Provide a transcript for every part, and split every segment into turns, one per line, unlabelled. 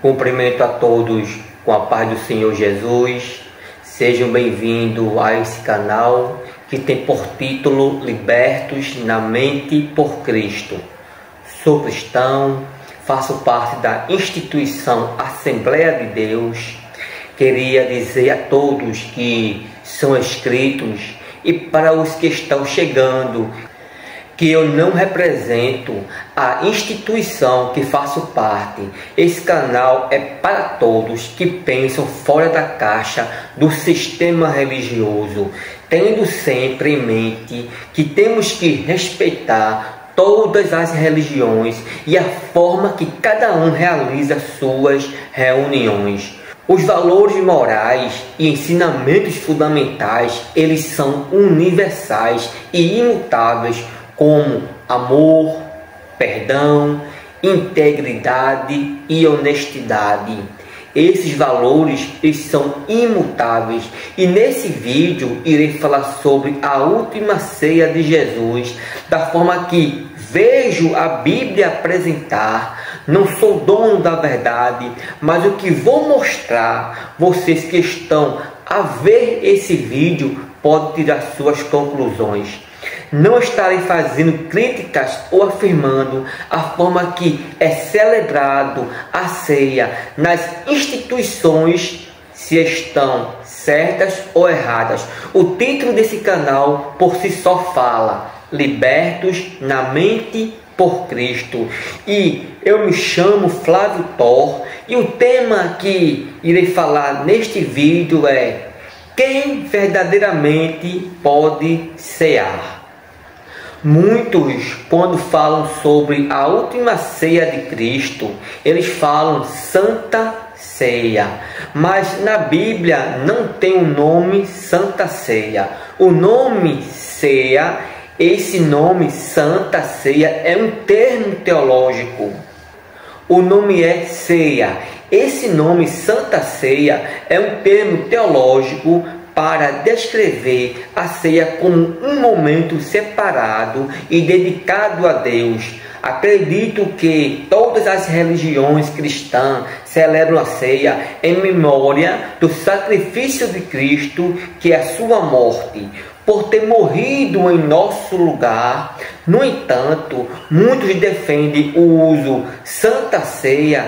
Cumprimento a todos com a paz do Senhor Jesus. Sejam bem-vindos a esse canal que tem por título Libertos na Mente por Cristo. Sou cristão, faço parte da instituição Assembleia de Deus. Queria dizer a todos que são inscritos e para os que estão chegando que eu não represento a instituição que faço parte. Esse canal é para todos que pensam fora da caixa do sistema religioso, tendo sempre em mente que temos que respeitar todas as religiões e a forma que cada um realiza suas reuniões. Os valores morais e ensinamentos fundamentais, eles são universais e imutáveis, como amor, perdão, integridade e honestidade. Esses valores, eles são imutáveis, e nesse vídeo irei falar sobre a última ceia de Jesus, da forma que vejo a Bíblia apresentar. Não sou dono da verdade, mas o que vou mostrar, vocês que estão a ver esse vídeo podem tirar suas conclusões. Não estarei fazendo críticas ou afirmando a forma que é celebrado a ceia nas instituições, se estão certas ou erradas. O título desse canal por si só fala: Libertos na Mente por Cristo. E eu me chamo Flávio Thor, e o tema que irei falar neste vídeo é: quem verdadeiramente pode cear? Muitos, quando falam sobre a última ceia de Cristo, eles falam Santa Ceia, mas na Bíblia não tem o nome Santa Ceia. O nome ceia, esse nome Santa Ceia é um termo teológico. O nome é ceia. Esse nome Santa Ceia é um termo teológico para descrever a ceia como um momento separado e dedicado a Deus. Acredito que todas as religiões cristãs celebram a ceia em memória do sacrifício de Cristo, que é a sua morte, por ter morrido em nosso lugar. No entanto, muitos defendem o uso Santa Ceia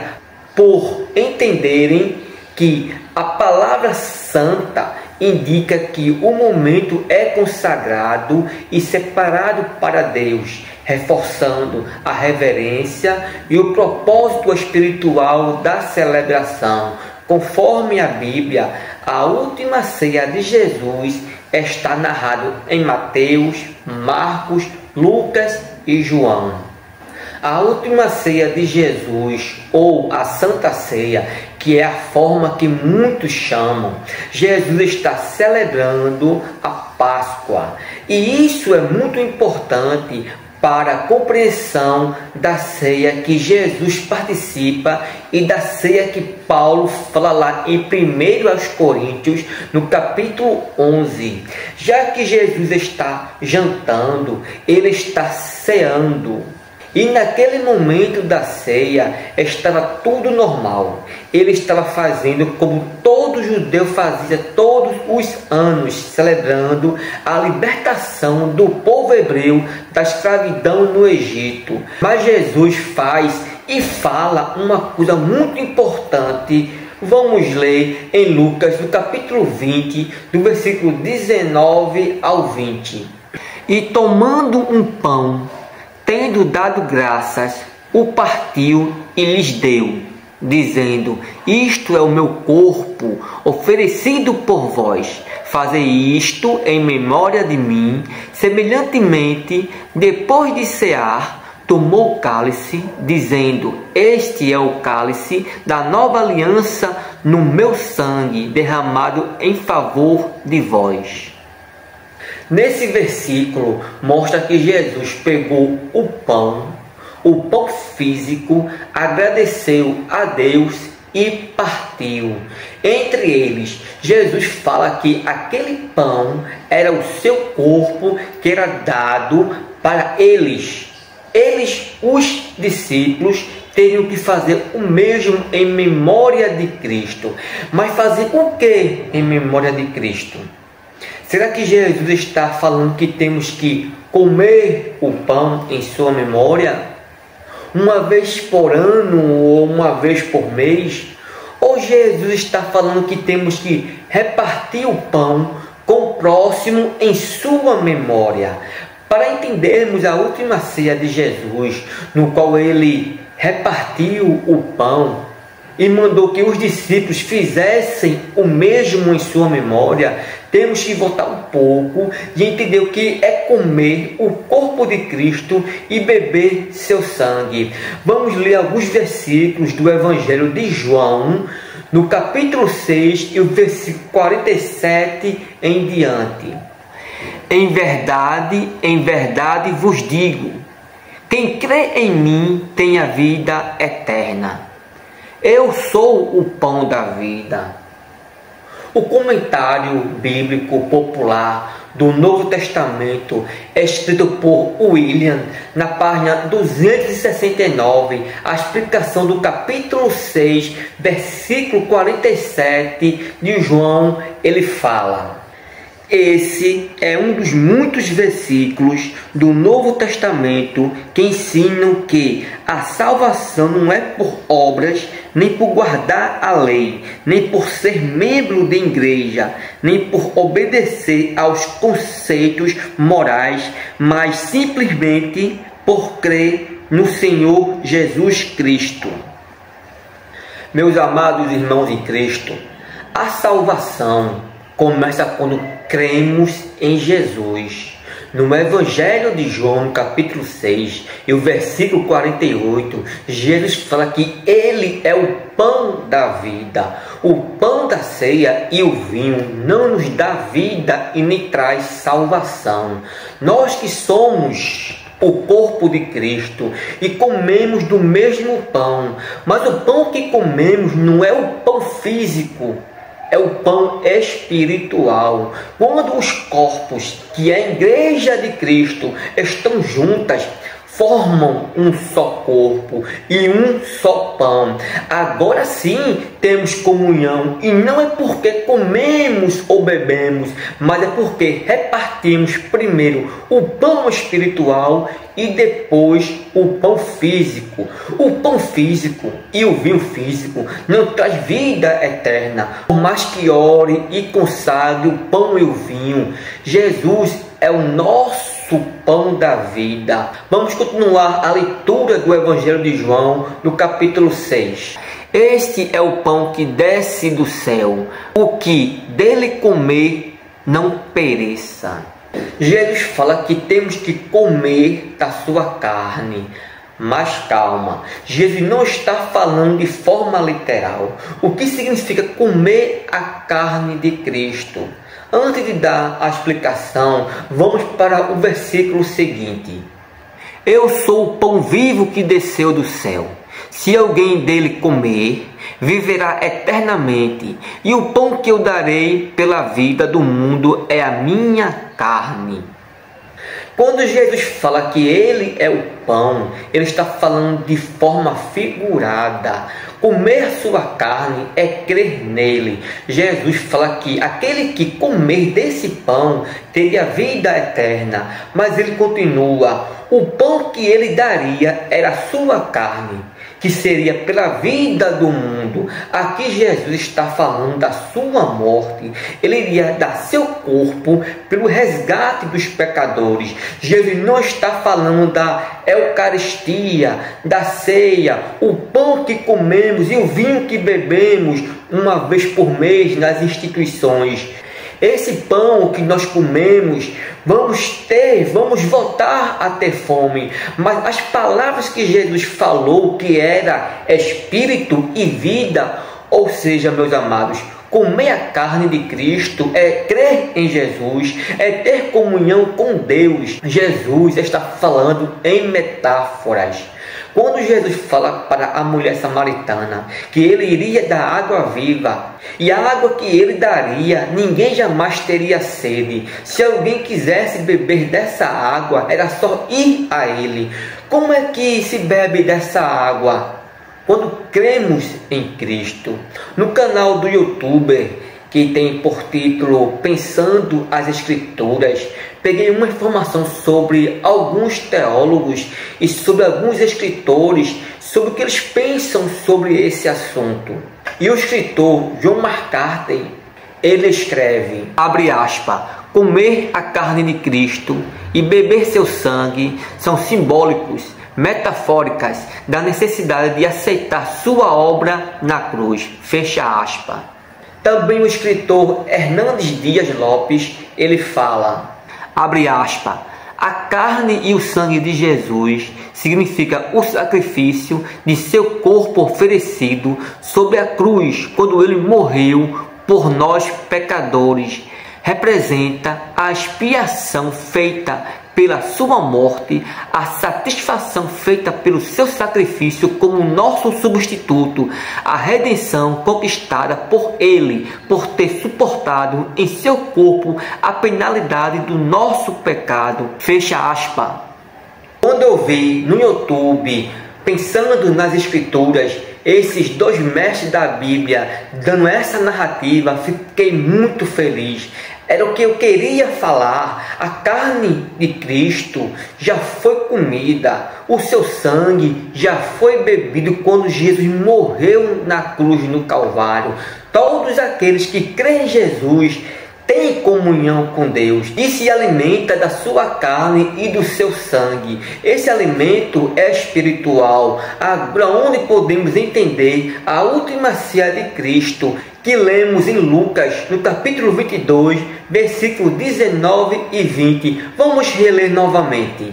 por entenderem que a palavra santa indica que o momento é consagrado e separado para Deus, reforçando a reverência e o propósito espiritual da celebração. Conforme a Bíblia, a última ceia de Jesus está narrado em Mateus, Marcos, Lucas e João. A última ceia de Jesus, ou a Santa Ceia, que é a forma que muitos chamam, Jesus está celebrando a Páscoa. E isso é muito importante para a compreensão da ceia que Jesus participa e da ceia que Paulo fala lá em 1 aos Coríntios, no capítulo 11. Já que Jesus está jantando, ele está ceando. E naquele momento da ceia estava tudo normal. Ele estava fazendo como todo judeu fazia todos os anos, celebrando a libertação do povo hebreu da escravidão no Egito. Mas Jesus faz e fala uma coisa muito importante. Vamos ler em Lucas, no capítulo 20, do versículo 19 ao 20. E tomando um pão, tendo dado graças, o partiu e lhes deu, dizendo: isto é o meu corpo, oferecido por vós. Fazei isto em memória de mim. Semelhantemente, depois de cear, tomou o cálice, dizendo: este é o cálice da nova aliança no meu sangue, derramado em favor de vós. Nesse versículo mostra que Jesus pegou o pão físico, agradeceu a Deus e partiu. Entre eles, Jesus fala que aquele pão era o seu corpo que era dado para eles, os discípulos teriam que fazer o mesmo em memória de Cristo. Mas fazer o que em memória de Cristo? Será que Jesus está falando que temos que comer o pão em sua memória? Uma vez por ano ou uma vez por mês? Ou Jesus está falando que temos que repartir o pão com o próximo em sua memória? Para entendermos a última ceia de Jesus, no qual ele repartiu o pão e mandou que os discípulos fizessem o mesmo em sua memória, temos que voltar um pouco e entender o que é comer o corpo de Cristo e beber seu sangue. Vamos ler alguns versículos do Evangelho de João, no capítulo 6 e o versículo 47 em diante. Em verdade vos digo, quem crê em mim tem a vida eterna. Eu sou o pão da vida. O comentário bíblico popular do Novo Testamento é escrito por William na página 269, a explicação do capítulo 6, versículo 47 de João, ele fala: esse é um dos muitos versículos do Novo Testamento que ensinam que a salvação não é por obras, nem por guardar a lei, nem por ser membro de igreja, nem por obedecer aos conceitos morais, mas simplesmente por crer no Senhor Jesus Cristo. Meus amados irmãos em Cristo, a salvação começa quando cremos em Jesus. No Evangelho de João, no capítulo 6, e o versículo 48, Jesus fala que Ele é o pão da vida. O pão da ceia e o vinho não nos dá vida e nem traz salvação. Nós que somos o corpo de Cristo e comemos do mesmo pão, mas o pão que comemos não é o pão físico, é o pão espiritual. Quando os corpos, que é a igreja de Cristo, estão juntas, formam um só corpo e um só pão. Agora sim temos comunhão, e não é porque comemos ou bebemos, mas é porque repartimos primeiro o pão espiritual e depois o pão físico. O pão físico e o vinho físico não traz vida eterna, por mais que ore e consagre o pão e o vinho. Jesus é o nosso pão da vida. Vamos continuar a leitura do Evangelho de João, no capítulo 6. Este é o pão que desce do céu, o que dele comer não pereça. Jesus fala que temos que comer da sua carne. Mas calma, Jesus não está falando de forma literal. O que significa comer a carne de Cristo? Antes de dar a explicação, vamos para o versículo seguinte. Eu sou o pão vivo que desceu do céu. Se alguém dele comer, viverá eternamente. E o pão que eu darei pela vida do mundo é a minha carne. Quando Jesus fala que Ele é o pão, Ele está falando de forma figurada. Comer sua carne é crer nele. Jesus fala que aquele que comer desse pão teria vida eterna. Mas ele continua: o pão que ele daria era a sua carne, que seria pela vida do mundo. Aqui Jesus está falando da sua morte. Ele iria dar seu corpo pelo resgate dos pecadores. Jesus não está falando da Eucaristia, da ceia, o pão que comemos e o vinho que bebemos uma vez por mês nas instituições. Esse pão que nós comemos, vamos voltar a ter fome. Mas as palavras que Jesus falou, que era espírito e vida, ou seja, meus amados, comer a carne de Cristo é crer em Jesus, é ter comunhão com Deus. Jesus está falando em metáforas. Quando Jesus fala para a mulher samaritana que ele iria dar água viva, e a água que ele daria, ninguém jamais teria sede. Se alguém quisesse beber dessa água, era só ir a ele. Como é que se bebe dessa água? quando cremos em Cristo. No canal do YouTube, que tem por título Pensando as Escrituras, peguei uma informação sobre alguns teólogos e sobre alguns escritores, sobre o que eles pensam sobre esse assunto. E o escritor John MacArthur, ele escreve, abre aspas, comer a carne de Cristo e beber seu sangue são simbólicos, metafóricas da necessidade de aceitar sua obra na cruz, fecha aspas. Também o escritor Hernandes Dias Lopes, ele fala, abre aspas, a carne e o sangue de Jesus significa o sacrifício de seu corpo oferecido sobre a cruz quando ele morreu por nós pecadores. Representa a expiação feita pela sua morte, a satisfação feita pelo seu sacrifício como nosso substituto, a redenção conquistada por ele, por ter suportado em seu corpo a penalidade do nosso pecado. Fecha aspas. Quando eu vi no YouTube, pensando nas Escrituras, esses dois mestres da Bíblia dando essa narrativa, fiquei muito feliz. Era o que eu queria falar. A carne de Cristo já foi comida, o seu sangue já foi bebido quando Jesus morreu na cruz no Calvário. Todos aqueles que creem em Jesus têm comunhão com Deus e se alimenta da sua carne e do seu sangue. Esse alimento é espiritual, onde podemos entender a última ceia de Cristo, que lemos em Lucas, no capítulo 22, versículos 19 e 20. Vamos reler novamente.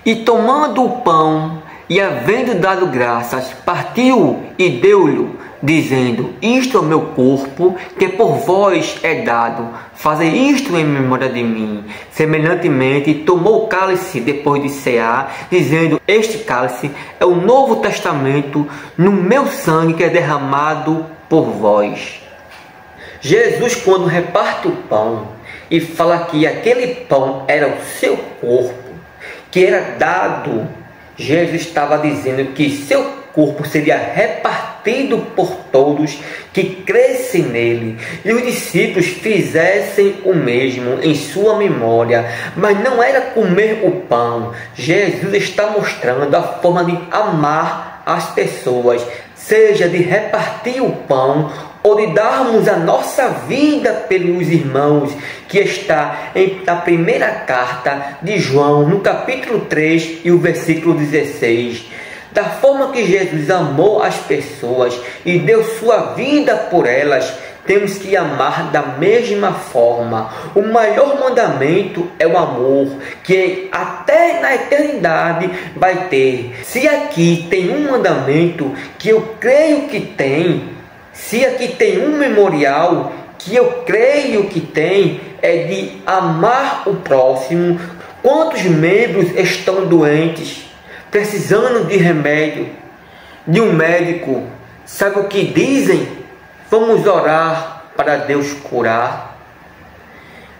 E tomando o pão, e havendo dado graças, partiu e deu-lhe, dizendo, isto é o meu corpo, que por vós é dado, fazei isto em memória de mim. Semelhantemente, tomou o cálice depois de cear, dizendo, este cálice é o novo testamento no meu sangue que é derramado por vós. Jesus, quando reparte o pão e fala que aquele pão era o seu corpo, que era dado, Jesus estava dizendo que seu corpo seria repartido por todos que crescem nele, e os discípulos fizessem o mesmo em sua memória. Mas não era comer o pão. Jesus está mostrando a forma de amar as pessoas, seja de repartir o pão ou de darmos a nossa vida pelos irmãos, que está na primeira carta de João, no capítulo 3 e o versículo 16. Da forma que Jesus amou as pessoas e deu sua vida por elas, temos que amar da mesma forma. O maior mandamento é o amor, que até na eternidade vai ter. Se aqui tem um mandamento que eu creio que tem, se aqui tem um memorial que eu creio que tem, é de amar o próximo. Quantos membros estão doentes, precisando de remédio, de um médico? Sabe o que dizem? Vamos orar para Deus curar.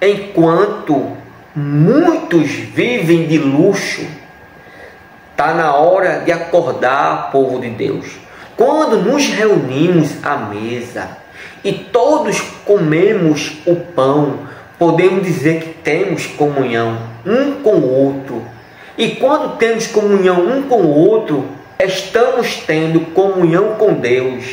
Enquanto muitos vivem de luxo, está na hora de acordar, povo de Deus. Quando nos reunimos à mesa e todos comemos o pão, podemos dizer que temos comunhão um com o outro. E quando temos comunhão um com o outro, estamos tendo comunhão com Deus.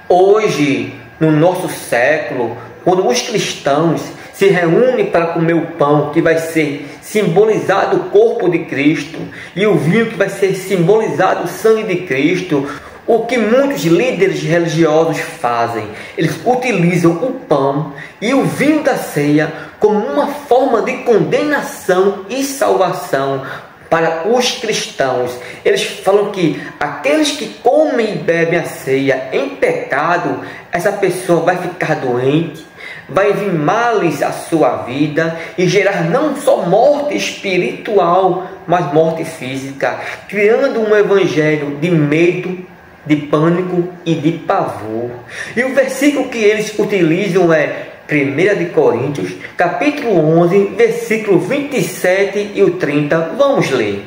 Hoje, no nosso século, quando os cristãos se reúnem para comer o pão, que vai ser simbolizado o corpo de Cristo, e o vinho, que vai ser simbolizado o sangue de Cristo, o que muitos líderes religiosos fazem? Eles utilizam o pão e o vinho da ceia como uma forma de condenação e salvação para os cristãos. Eles falam que aqueles que comem e bebem a ceia em pecado, essa pessoa vai ficar doente, vai vir males à sua vida e gerar não só morte espiritual, mas morte física, criando um evangelho de medo, de pânico e de pavor. E o versículo que eles utilizam é 1 de Coríntios, capítulo 11, versículo 27 e o 30. Vamos ler.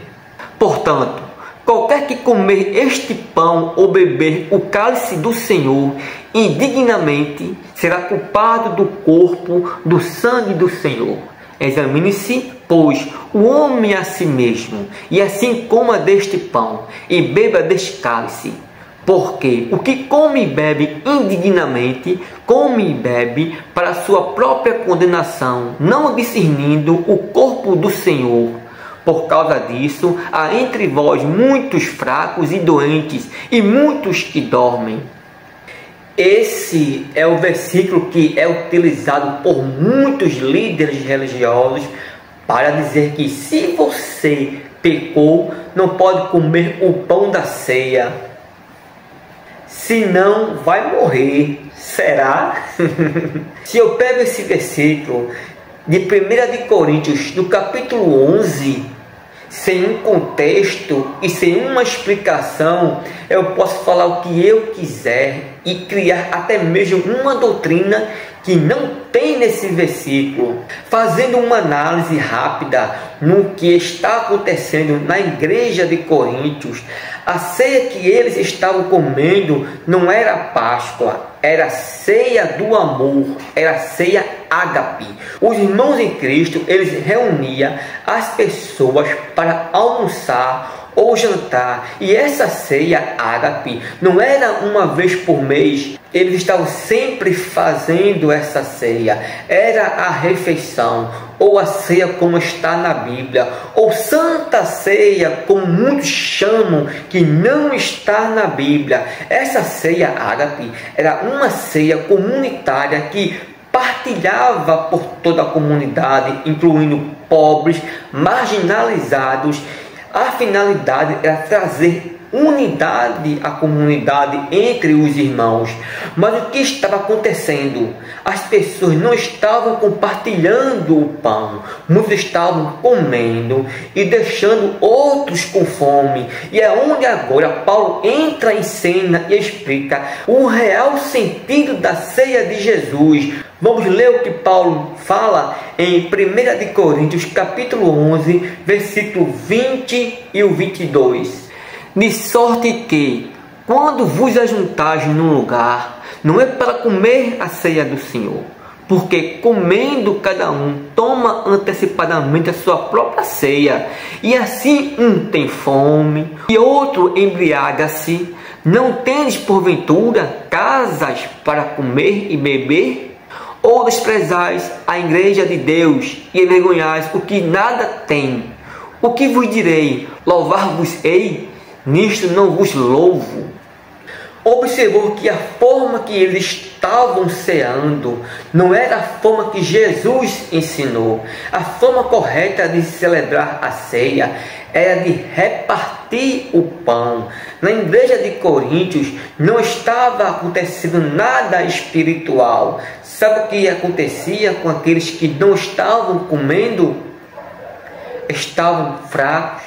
Portanto, qualquer que comer este pão ou beber o cálice do Senhor indignamente será culpado do corpo, do sangue do Senhor. Examine-se, pois, o homem a si mesmo, e assim coma deste pão e beba deste cálice. Porque o que come e bebe indignamente, come e bebe para sua própria condenação, não discernindo o corpo do Senhor. Por causa disso, há entre vós muitos fracos e doentes, e muitos que dormem. Esse é o versículo que é utilizado por muitos líderes religiosos para dizer que se você pecou, não pode comer o pão da ceia, senão vai morrer. Será? Se eu pego esse versículo de 1 de Coríntios, no capítulo 11, sem um contexto e sem uma explicação, eu posso falar o que eu quiser e criar até mesmo uma doutrina que não tem nesse versículo. Fazendo uma análise rápida no que está acontecendo na igreja de Coríntios, a ceia que eles estavam comendo não era Páscoa, era a ceia do amor, era a ceia ágape. Os irmãos em Cristo, eles reuniam as pessoas para almoçar ou jantar, e essa ceia ágape não era uma vez por mês. Eles estavam sempre fazendo essa ceia. Era a refeição, ou a ceia como está na Bíblia, ou Santa Ceia, como muitos chamam, que não está na Bíblia. Essa ceia ágape era uma ceia comunitária que partilhava por toda a comunidade, incluindo pobres, marginalizados. A finalidade era trazer unidade à comunidade entre os irmãos. Mas o que estava acontecendo? As pessoas não estavam compartilhando o pão, muitos estavam comendo e deixando outros com fome. E é onde agora Paulo entra em cena e explica o real sentido da ceia de Jesus. Vamos ler o que Paulo fala em 1 de Coríntios, capítulo 11, versículo 20 e o 22. De sorte que, quando vos ajuntares num lugar, não é para comer a ceia do Senhor, porque comendo cada um toma antecipadamente a sua própria ceia, e assim um tem fome e outro embriaga-se. Não tendes porventura casas para comer e beber? Ou desprezais a igreja de Deus e envergonhais o que nada tem? O que vos direi? Louvar-vos-ei? Nisto não vos louvo. Observou que a forma que eles estavam ceando não era a forma que Jesus ensinou. A forma correta de celebrar a ceia era de repartir o pão. Na igreja de Coríntios não estava acontecendo nada espiritual. Sabe o que acontecia com aqueles que não estavam comendo? Estavam fracos,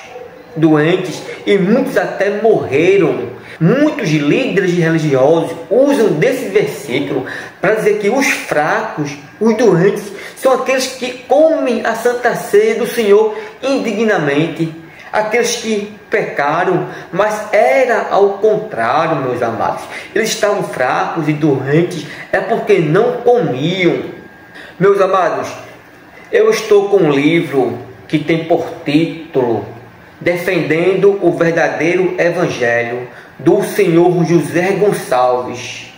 doentes, e muitos até morreram. Muitos líderes religiosos usam desse versículo para dizer que os fracos, os doentes, são aqueles que comem a Santa Ceia do Senhor indignamente, aqueles que pecaram. Mas era ao contrário, meus amados. Eles estavam fracos e doentes é porque não comiam. Meus amados, eu estou com um livro que tem por título Defendendo o Verdadeiro Evangelho, do senhor José Gonçalves.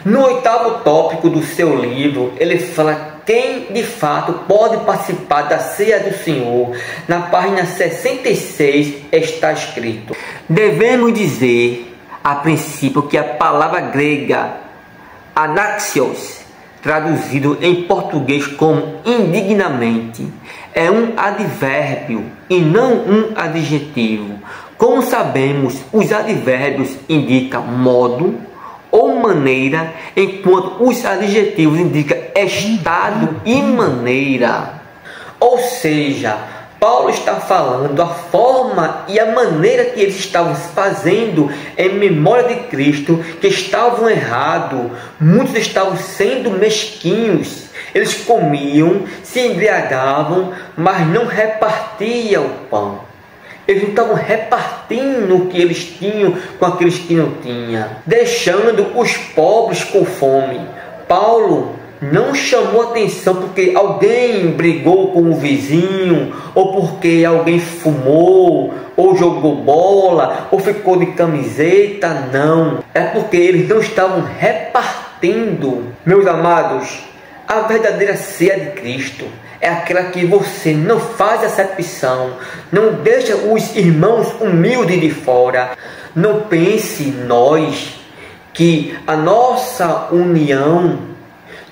No 8º tópico do seu livro, ele fala quem de fato pode participar da ceia do Senhor. Na página 66 está escrito: devemos dizer a princípio que a palavra grega anaxios, traduzido em português como indignamente, é um advérbio e não um adjetivo. Como sabemos, os advérbios indicam modo ou maneira, enquanto os adjetivos indicam estado e maneira. Ou seja, Paulo está falando a forma e a maneira que eles estavam fazendo em memória de Cristo, que estavam errados. Muitos estavam sendo mesquinhos. Eles comiam, se embriagavam, mas não repartiam o pão. Eles não estavam repartindo o que eles tinham com aqueles que não tinham, deixando os pobres com fome. Paulo não chamou atenção porque alguém brigou com o vizinho, ou porque alguém fumou, ou jogou bola, ou ficou de camiseta. Não, é porque eles não estavam repartindo. Meus amados, a verdadeira ceia de Cristo é aquela que você não faz acepção, não deixa os irmãos humildes de fora. Não pense nós que a nossa união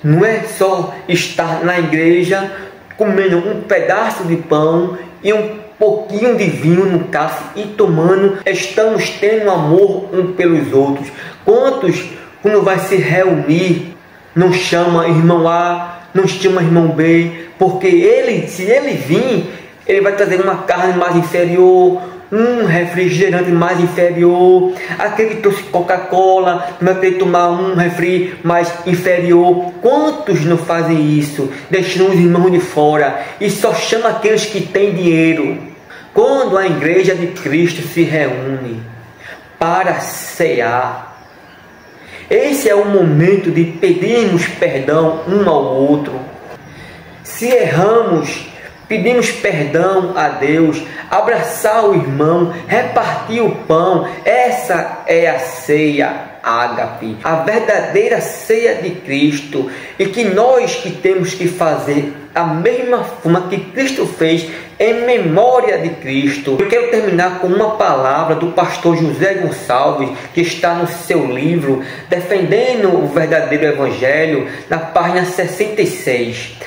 não é só estar na igreja comendo um pedaço de pão e um pouquinho de vinho no cálice e tomando. Estamos tendo amor um pelos outros. Quantos, quando vai se reunir, não chama irmão A, não chama irmão B, porque ele, se ele vir, ele vai trazer uma carne mais inferior, um refrigerante mais inferior. Aquele que trouxe Coca-Cola vai querer tomar um refri mais inferior. Quantos não fazem isso, deixando os irmãos de fora e só chama aqueles que têm dinheiro? Quando a igreja de Cristo se reúne para cear, esse é o momento de pedirmos perdão um ao outro. Se erramos, pedimos perdão a Deus, abraçar o irmão, repartir o pão. Essa é a ceia ágape, a verdadeira ceia de Cristo, e que nós que temos que fazer a mesma forma que Cristo fez, em memória de Cristo. Eu quero terminar com uma palavra do pastor José Gonçalves, que está no seu livro Defendendo o Verdadeiro Evangelho, na página 66.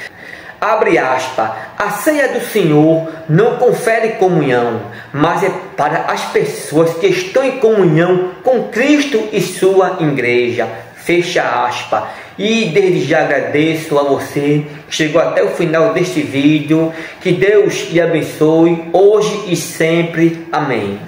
Abre aspas, a ceia do Senhor não confere comunhão, mas é para as pessoas que estão em comunhão com Cristo e sua igreja. Fecha aspas. E desde já agradeço a você que chegou até o final deste vídeo. Que Deus te abençoe hoje e sempre. Amém.